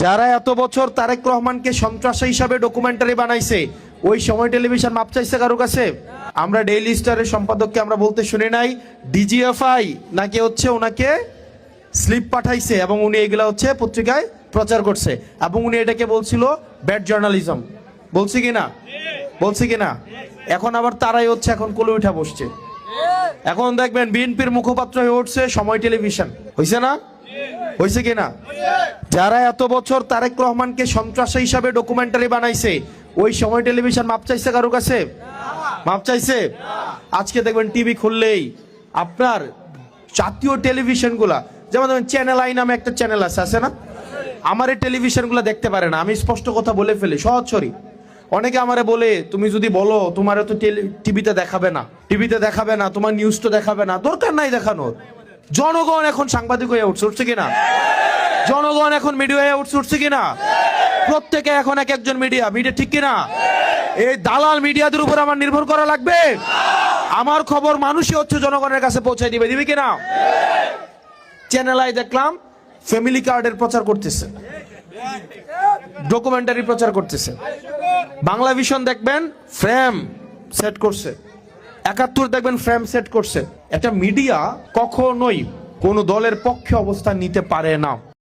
যারা এত বছর তারেক রহমানকে সন্ত্রাসী হিসাবে ডকুমেন্টারি বানাইছে, ওই সময় টেলিভিশন মাপ চাইছে কারো কাছে? আমরা ডেইলি স্টারের সম্পাদককে আমরা বলতে শুনি নাই ডিজিএফআই নাকি হচ্ছে ওনাকে স্লিপ পাঠাইছে এবং উনি এগুলা হচ্ছে পত্রিকায় প্রচার করছে এবং উনি এটাকে বলছিল ব্যাড জার্নালিজম। বলছি কিনা? বলছি কিনা? এখন আবার তারাই হচ্ছে এখন কোলে উঠা বসছে। এখন দেখবেন বিএনপির মুখপাত্র হয়ে উঠছে সময় টেলিভিশন। হয়েছে না? হয়েছে কিনা? যারা এত বছর তারেক রহমানকে সন্ত্রাসী হিসাবে ডকুমেন্টারি বানাইছে, ওই সময় টেলিভিশন মাপ চাইছে কারো কাছে? মাপ চাইছে? আজকে দেখবেন টিভি খুললেই আপনার জাতীয় টেলিভিশনগুলা, যেমন দেখবেন চ্যানেল আই নামে একটা চ্যানেল আছে না? আমার এই টেলিভিশনগুলো দেখতে পারে না। আমি স্পষ্ট কথা বলে ফেলি, সহজ-সরল। অনেকে আমারে বলে তুমি যদি বলো তোমার তো টিভিতে দেখাবে না, টিভিতে দেখাবে না, তোমার নিউজ তো দেখাবে না। দরকার নাই দেখানোর। জনগণ এখন সাংবাদিক হয়ে উঠছে কিনা? জনগণ এখন মিডিয়া হয়ে উঠছে কিনা? প্রত্যেকে এখন এক একজন মিডিয়া ঠিক কিনা? এই দালাল মিডিয়াদের উপর আমার নির্ভর করা লাগবে? আমার খবর মানুষই হচ্ছে জনগণের কাছে পৌঁছে দিবে কিনা? চ্যানেল আই দেখলাম ফ্যামিলি কার্ডের প্রচার করতেছে, ডকুমেন্টারি প্রচার করতেছে। বাংলা ভিশন দেখবেন ফ্রেম সেট করছে, ৭১ দেখবেন ফ্রেম সেট করছে। একটা মিডিয়া কখনোই কোনো দলের পক্ষে অবস্থান নিতে পারে না।